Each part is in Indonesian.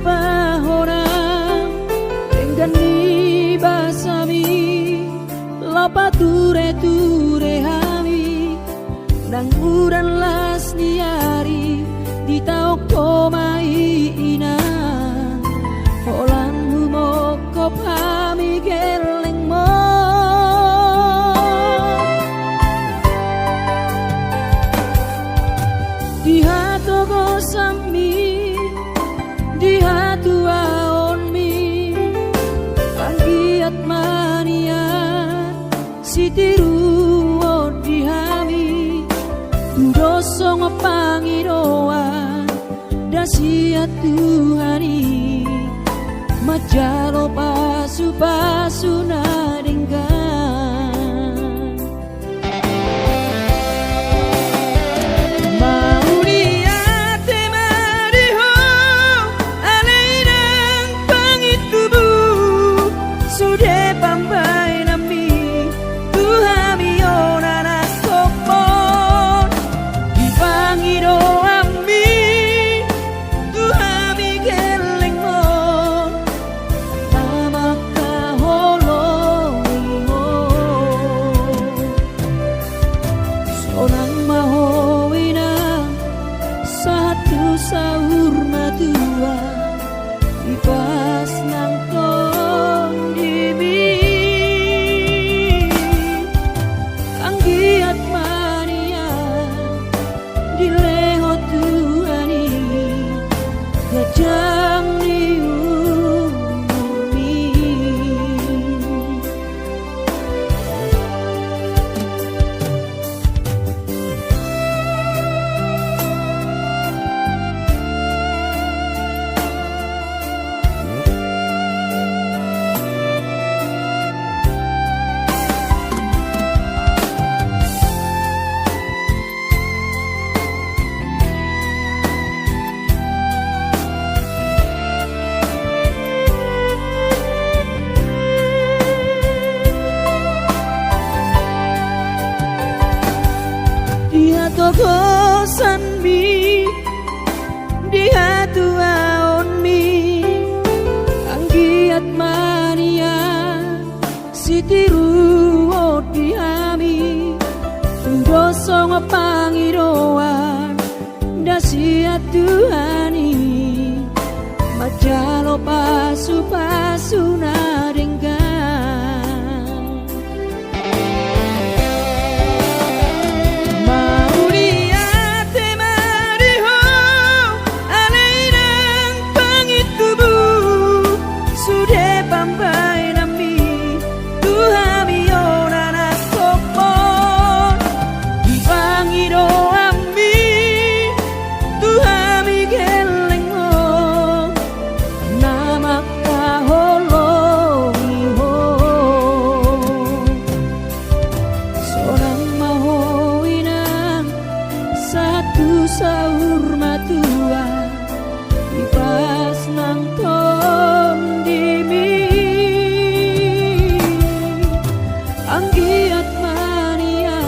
pahora dengan ni basami lapa ture hami nang uran las niari di tau komai ina holanmu moko pami geleng mo di hatu gosami di hatu aonmi anggiat mania sitiru di hami dosong pangiroan dasia Tuhani majalo pasu nadenggan mau niate mariho alainang pangitubu sudah pambai nami Tuhami onana kopon di pangiro ami Tuhami geleng mo namaka holongo sonang mahowina satu sahur matua ipas nang tong dimi anggiat mania dileho Tuhani gajang diumumi dia togosan mi dia tuaon mi anggiat mania sitiru di hami dosong pangiroan dasia Tuhani majalo pasu nadenggan sahur matua ipas nang tong dimi anggiat mania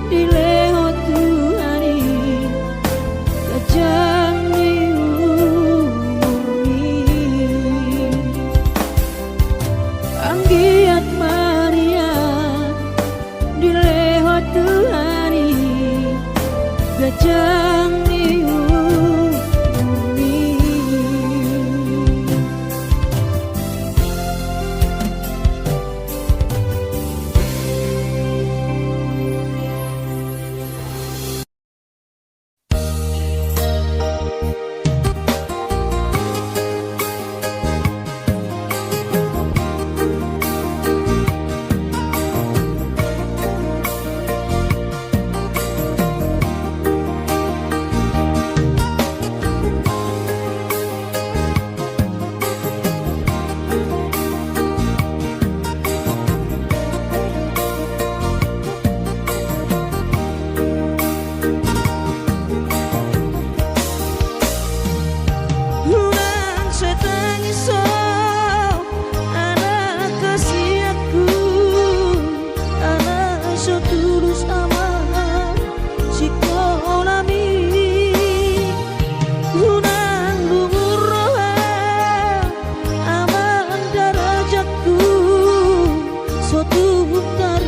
dileho Tuhani gajang diumumi anggiat mania dileho Tuhani gajang diumumi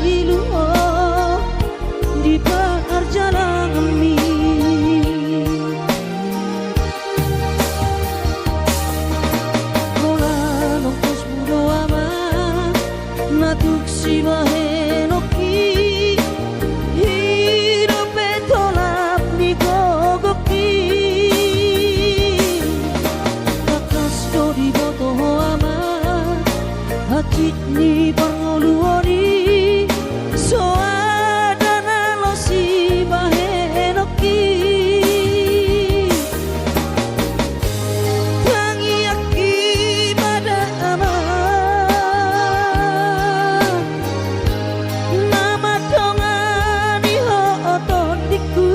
dari luar di perjalanan mi. Mola nongkos mudo ama natuk si bahenoki hidup betolap ni gogoki kakas dori boto ama hati ni pangoluoni soadana lo si bahenoki tangi aki pada ama nama dongani ho ototiku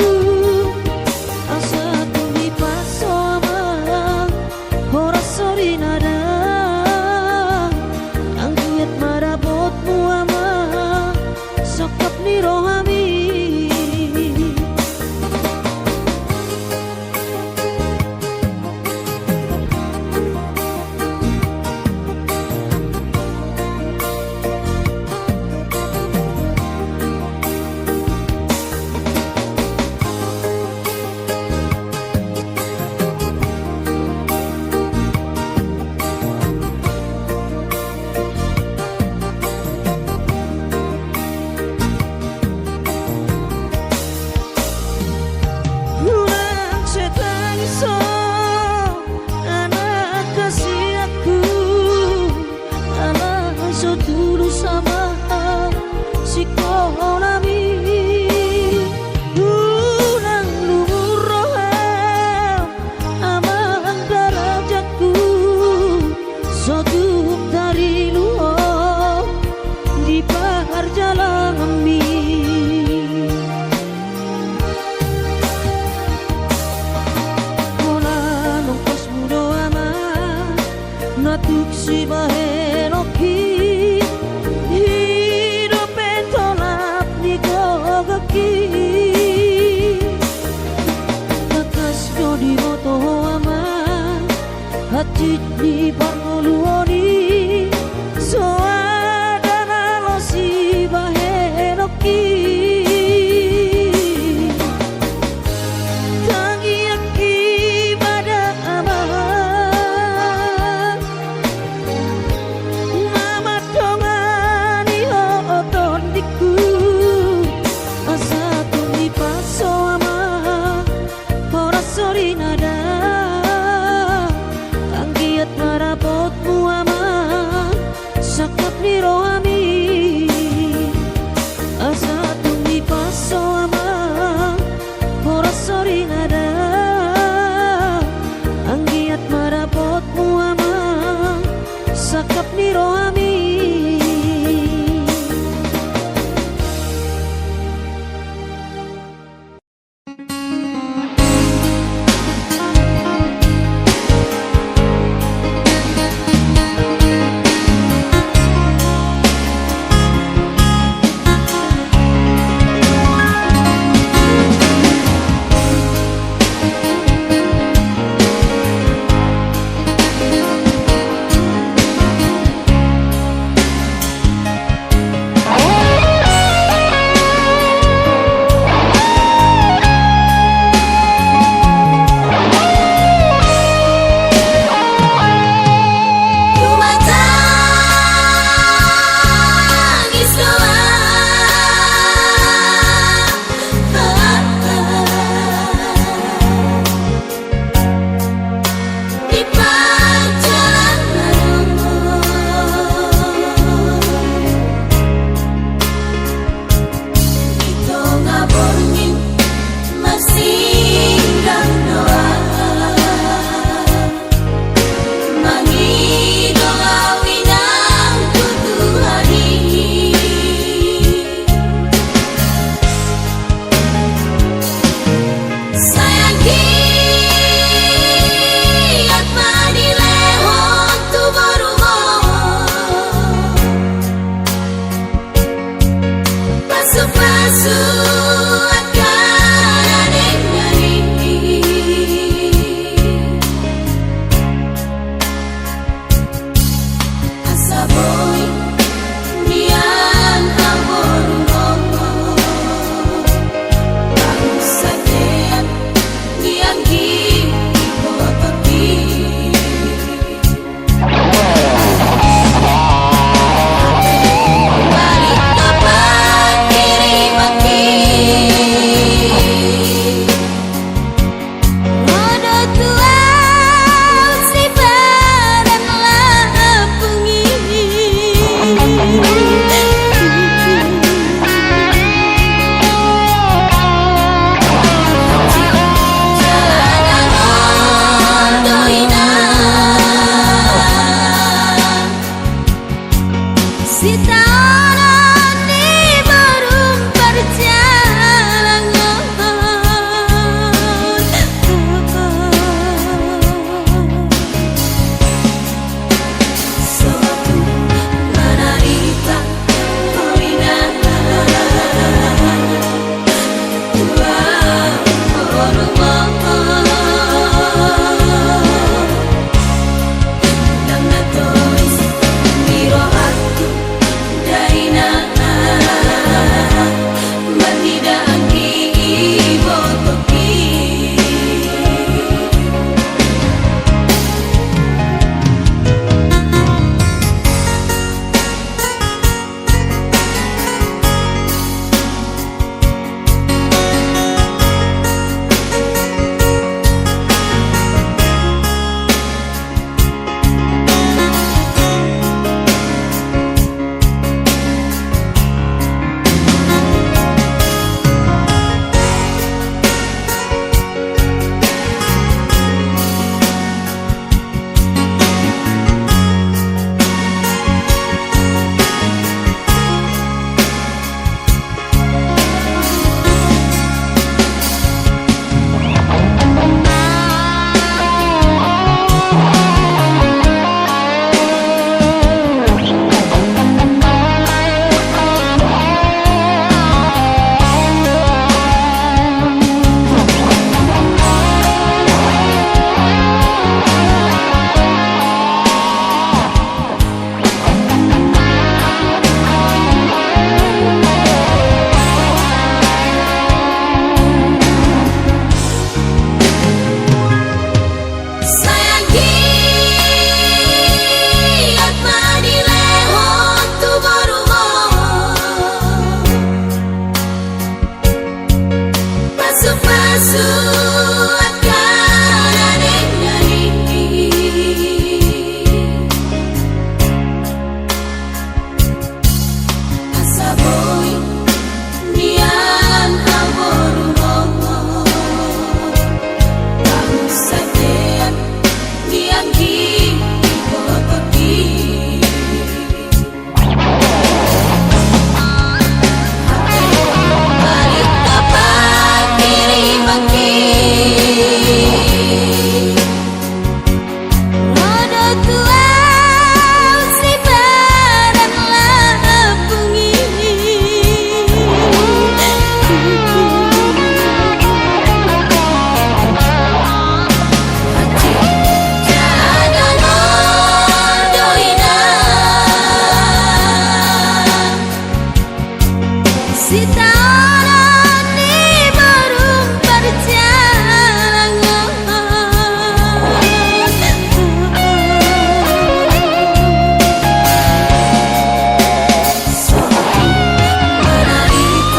asa tumi paso ama ora sori nada angkiat marabotmu ama sokap ni rohami. Ulang setangiso anak kasih aku anak so tulus sama si konami ulang lumur roham amang darajatku so tuk dari luar di perjalanan mi. Natuk si bahenoki hidup betolap ni gogoki kakas dodi boto ama hati ni pangoluoni soadana lo si bahenoki tangi aki pada ama sorry nada angkiat marabotmu ama sakap ni rohami asa Si tahunan ni baru berjalan. Menarita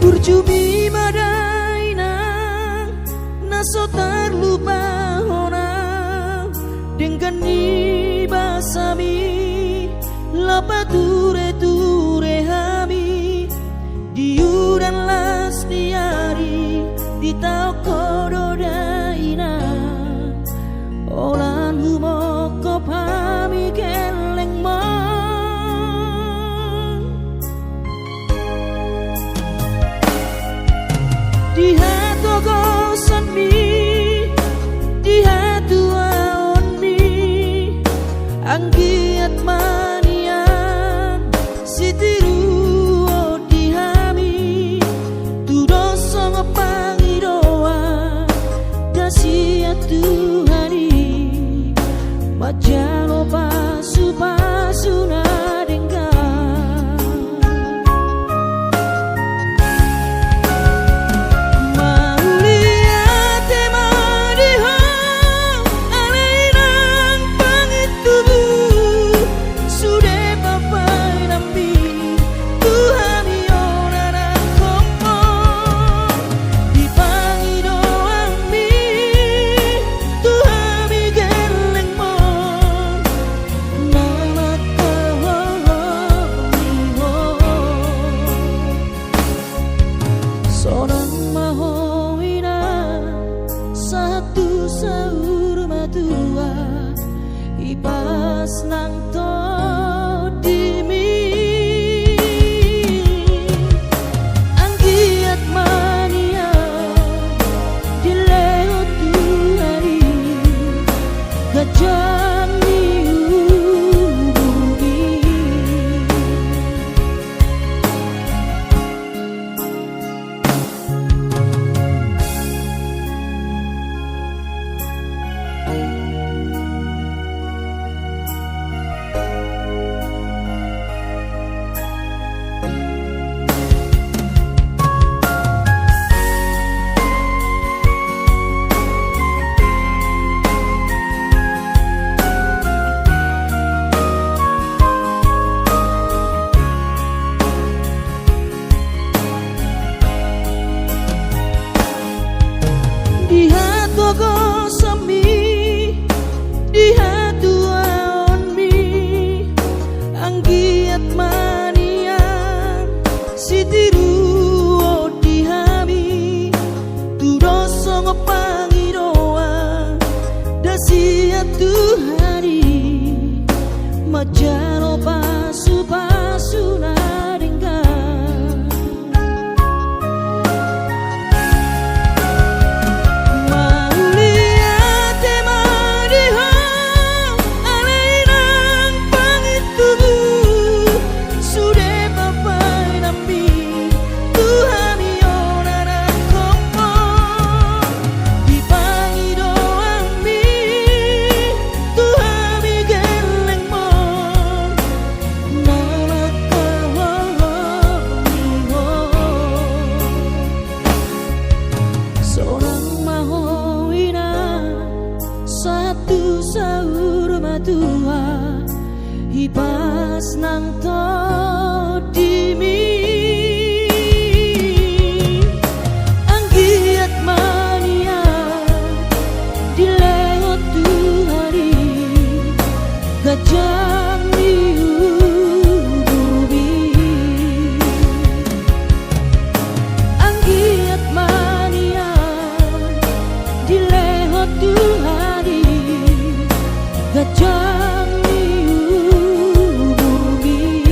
Urjubi madaina naso terlupa hona dengan ni basami lapa ture hami diudan las diari di tau kododaina olan humoko pami geleng mo di hatu gosan mi di hatu aon mi anggiat manian sitiru di hami tu doso ngepangidoa dasia Tuhani majalo pasu na ipas nang to dimi anggiat mania dileo Tuhani gajah di hatu gosami di hatu aon mi anggiat manian sitiru di hami tu doso ngepangidoa dasia Tuhani majalo pasu na tua ipas nang to dimi anggiat mania dileo Tuhani gajah bumi anggiat mania dileo Tuhani gajah bumi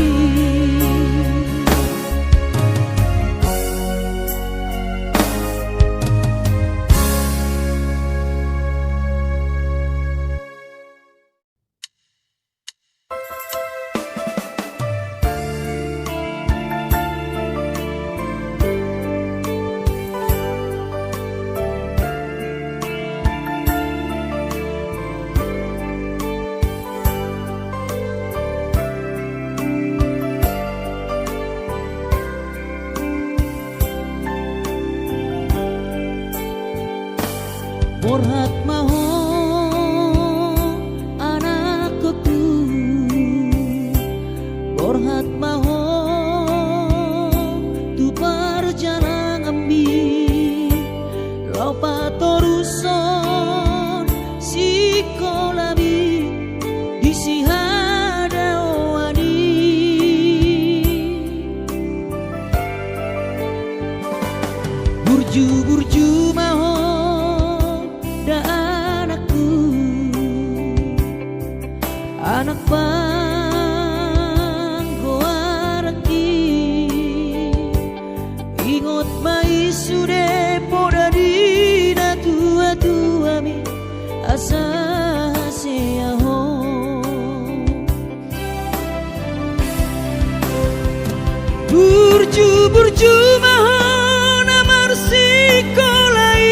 Burju-burju mahon amar sikolai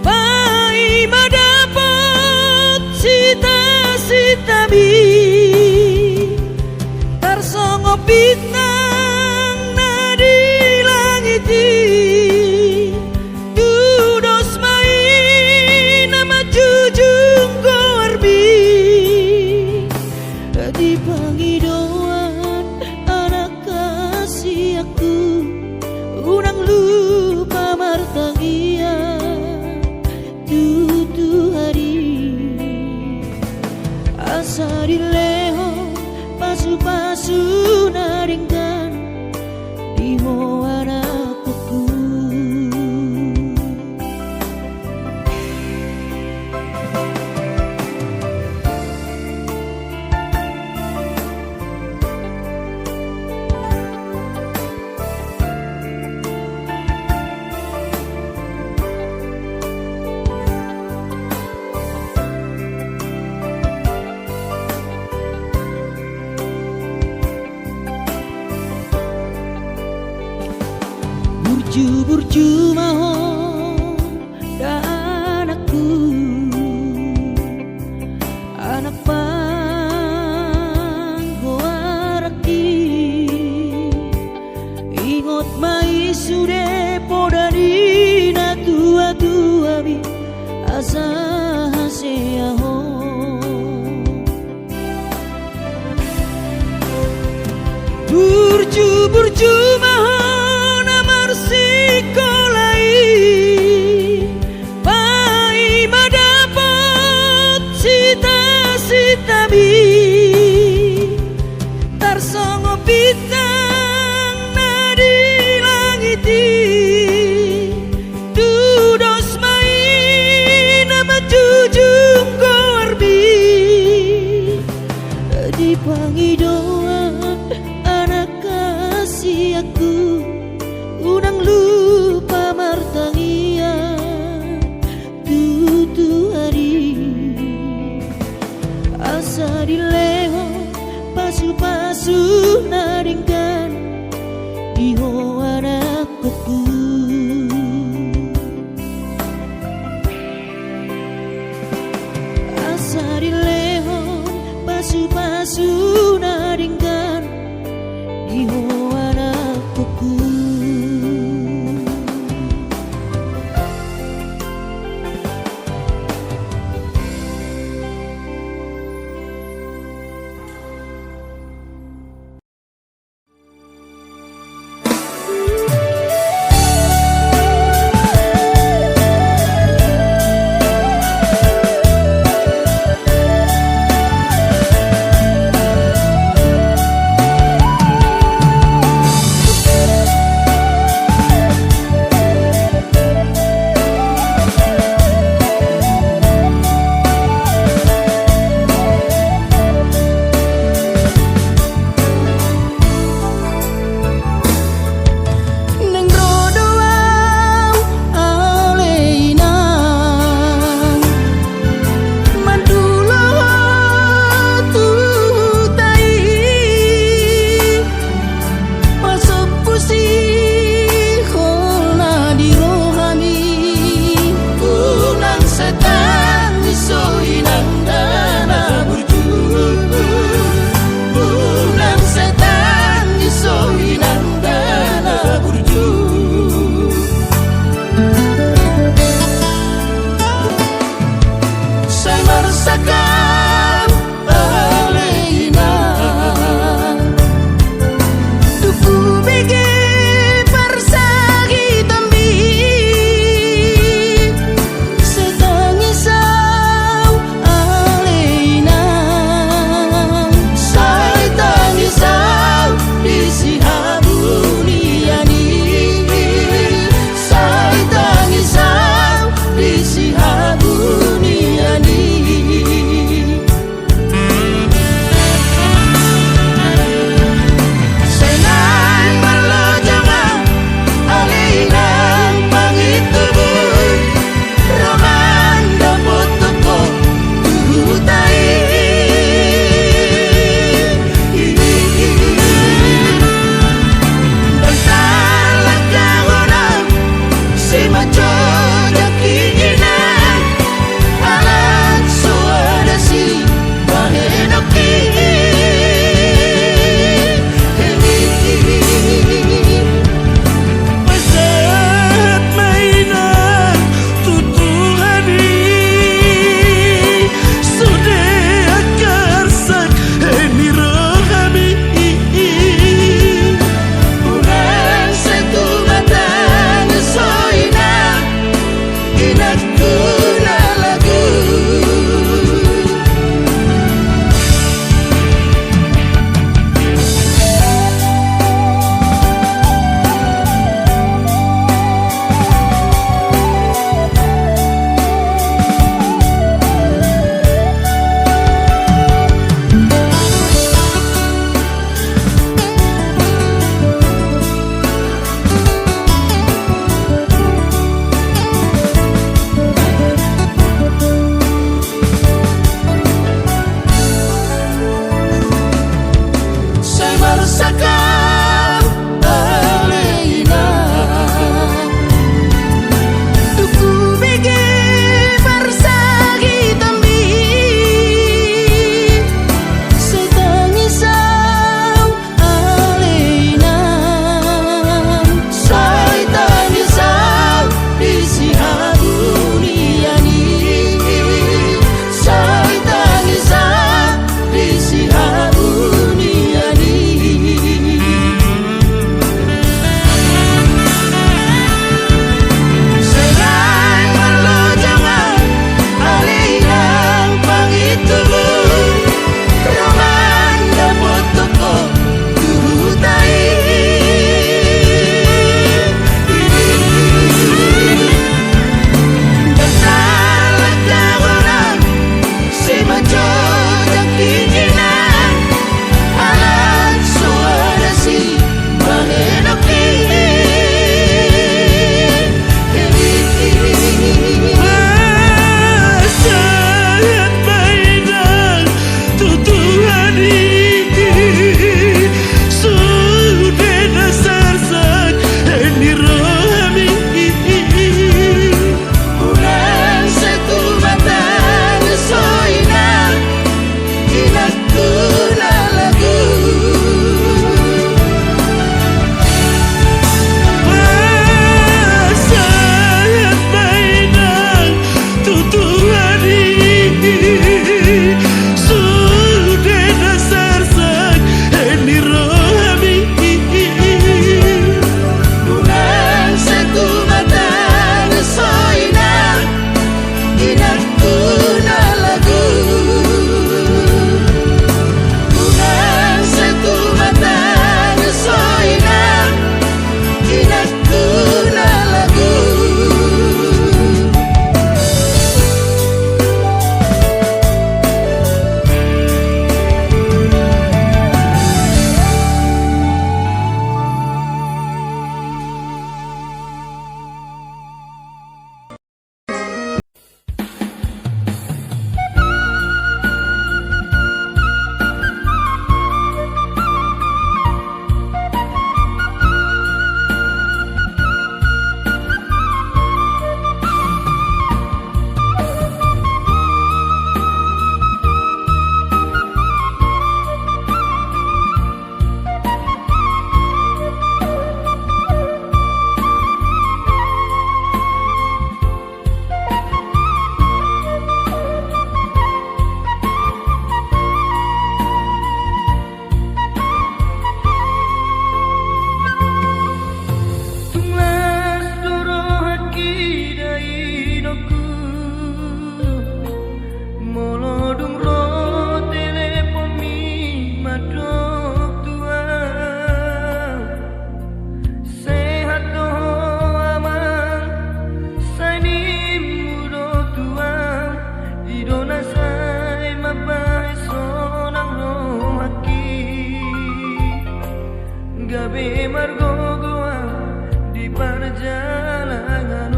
pai madapot sita-sitami tarsongo bintang nadi langiti dudos main nama jujung korbi di pangidauan anak kasih aku unang lupa martangia tutu hari asa dileho pasu-pasu naringkan di mo anakku. Burju-burju mahon dan aku anak panggoaraki ingot mai sude podari na tua-tua bi asa haseaho burju-burju mahon amar sikolai pai madapot sita-sitami tarsongo bintang nadi langiti dudos main nama jujung korbi di pangidauan anak kasih aku unang lupa martangia tutu hari asa dileho pasu-pasu naringkan di ho anakku. Asa dileho pasu-pasu naringkan di ho anakku. sakau aleina tuku bege bersagi tambi setangisau aleina setangisau di siha dunia ni setangisau di siha dunia ni serang malu jangan aleina pangitulu roman dapat toko tuhutai bersalah kawanan si maco jakijinan alat suara si mangenoki Sangat mainan tutuhan ini sudah dasar sak ini rohami ulang satu mata soina inakuna lagu sangat mainan tutuhan ini sudah dasar sak ini rohami ulang satu mata soina inakuna lagu ulang satu mata soina inakuna lagu Tumas doro haki dainoku molodung ro telepon mi madok tua sehat doho aman sainim mudo tua idona sai mabai sonang ro haki gabe margo goa di perjalanan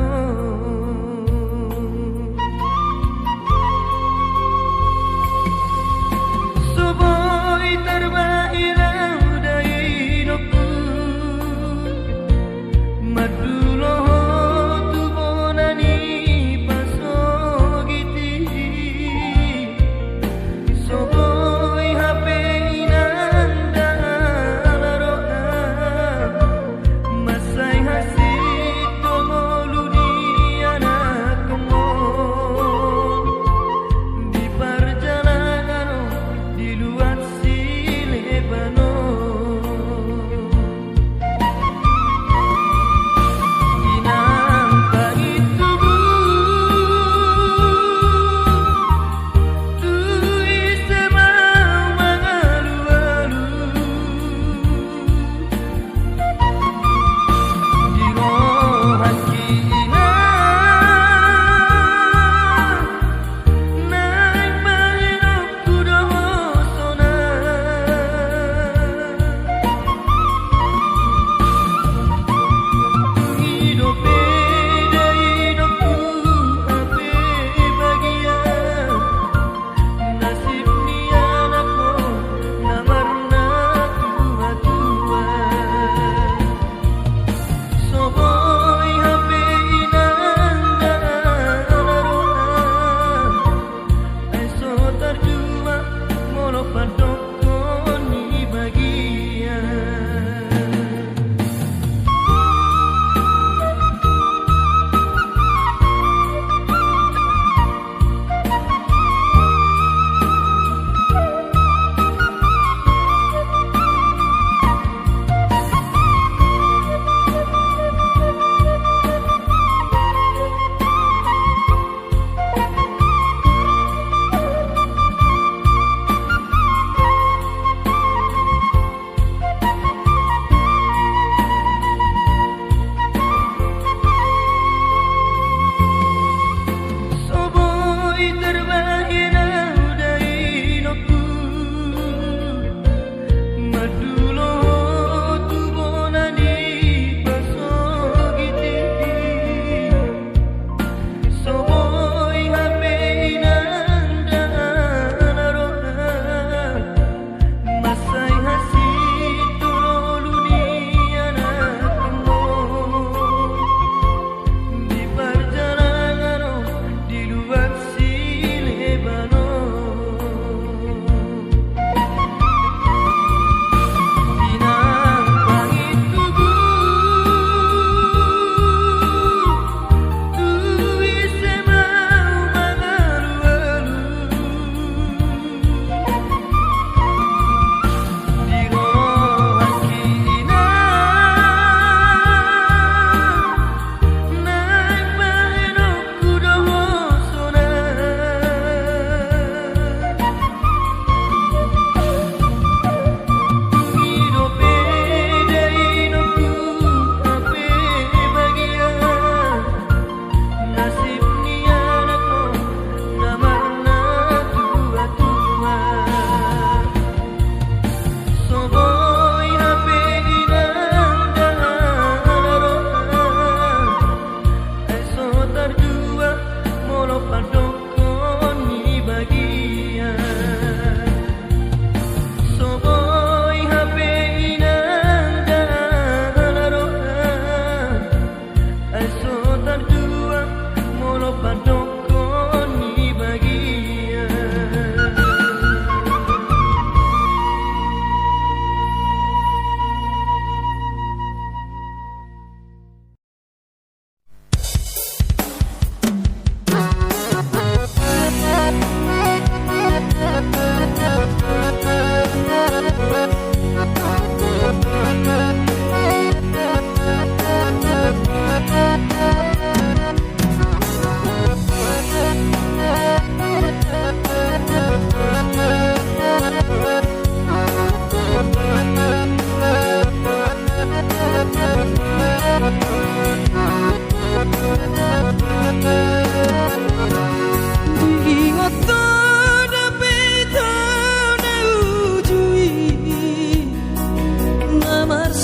Soboy terbairau dari hidupku Madulo tu bonani pasogiti Soboy HP inanda laroa Masai hasit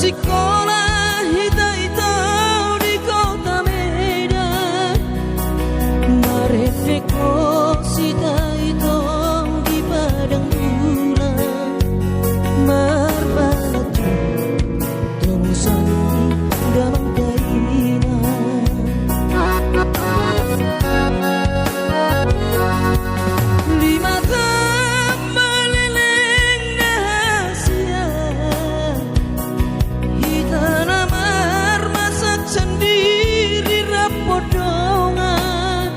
sekolah hitam di kota Medan, Mareteko sita hitam di padang bulan, Marbalatu temusan dalam keinginan. Lima tahun meleleng rahasia, hitam amar masak sendiri rapodongan,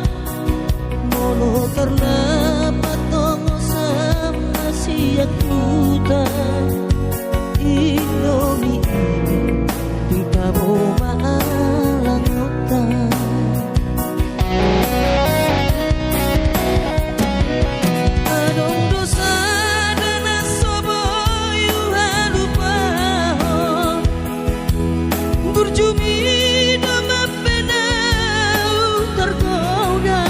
molo terlepat tongo sama siak hutan, Indomie di kaboma alang hutan. Adong dosa dan asobo yuha lupa, berjumi nama penau tergoda.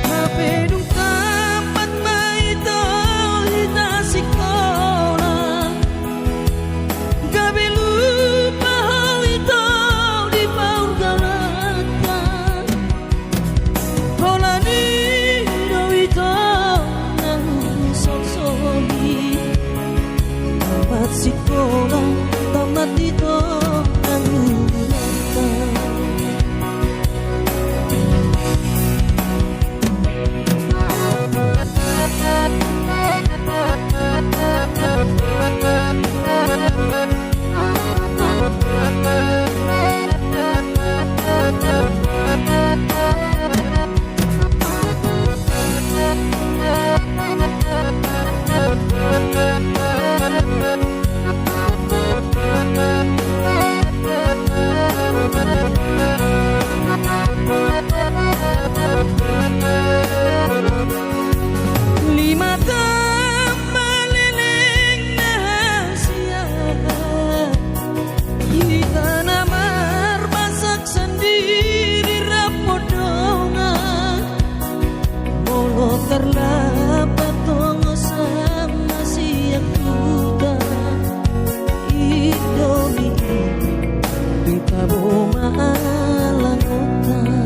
HP dung tempat maito hita sekolah, gabe lupa hal itu di paur galatan. Holani do itu nang sok-soki, tamat sekolah tamat itu nang galatan. Lima tahun meleleng rahasia, hitam amar masak sendiri rapodongan, molo terlapat tongo sama siak hutan, Indomie di kaboma alang hutan.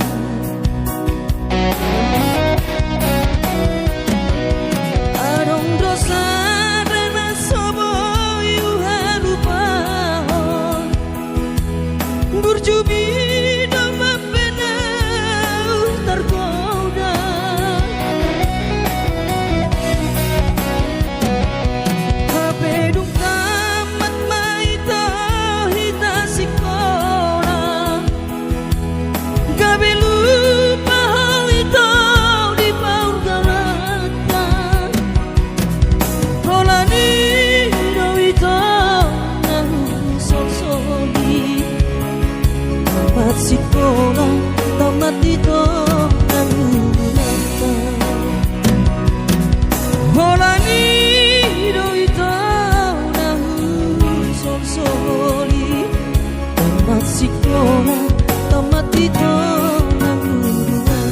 Adong dosa dan asobo yuha lupa, berjumi nama penau tergoda. HP dung tamat maito hita sekolah, gabe lupa hal itu di paur galatan. Holani do itu nang sok-soki, tamat sekolah tamat itu nang galatan. Holani do itu nang sok-soki, tamat sekolah tamat itu nang galatan.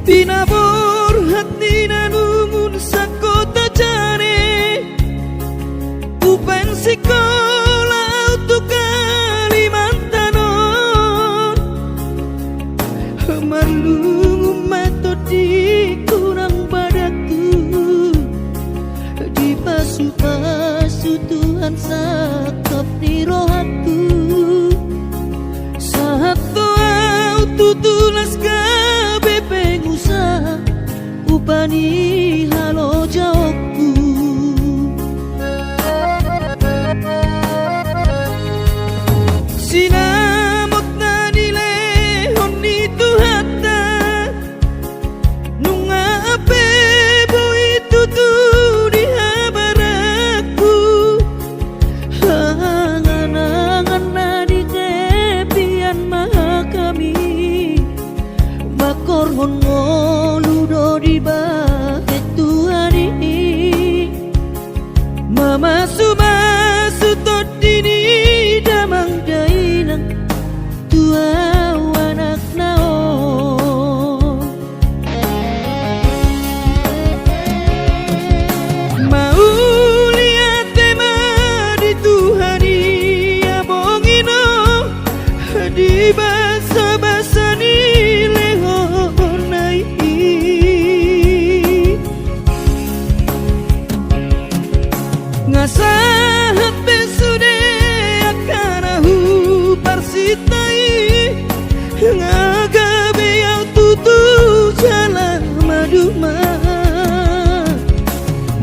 Tinabur hati nanumun sakota jane Upen sekolah untuk Kalimantanon Malungu matodi kurang padaku Di pasu-pasu Tuhan sakap di rohaku Saat doa tutulas kabe pengusaha Upani halo jawabku Sinamot na nilehon itu hata Nunga ape boy tutu di habaraku Hangan-hangan na di tepian maha kami Makorhon ngoludo di bahet Tuhani Mama sumasu todini damang dainang tua anak nao Mau lihat tema di Tuhani abongino di basa-basa ni lehonai Ngasahat besude akanahu parsitai Ngagabe yang tutu jalan maduma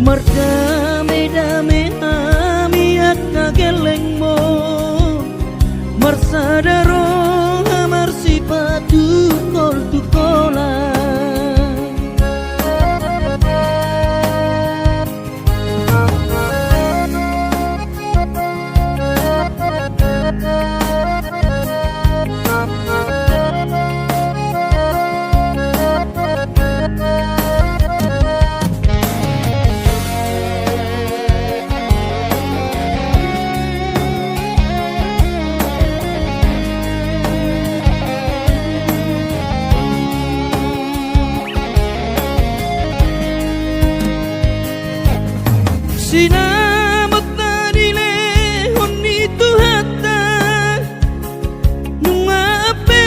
Merdame-dame ami akka geleng mo Marsadaro amar sipatu kol tukola Sinamot na nilehon itu hata Nunga ape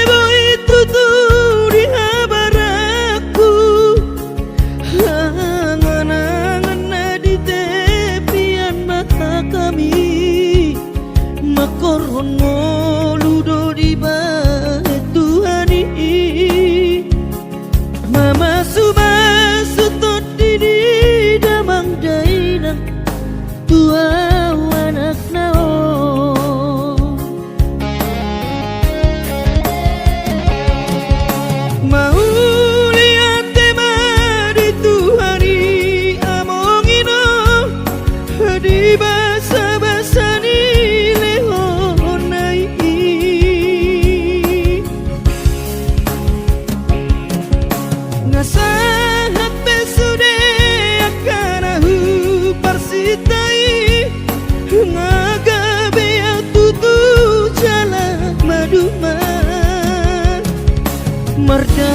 boy tutu di habaraku Hangan-hangan na di tepian mata kami Makorhon ngoludo di bahet Tuhani Mama sumasu todini damang dainang tua anak nao Mau lihat tema di Tuhani amongino di basa-basa ni lehonai Ngasahat besude akanahu parsitai Ngagabe yang tutu jalan maduma Merda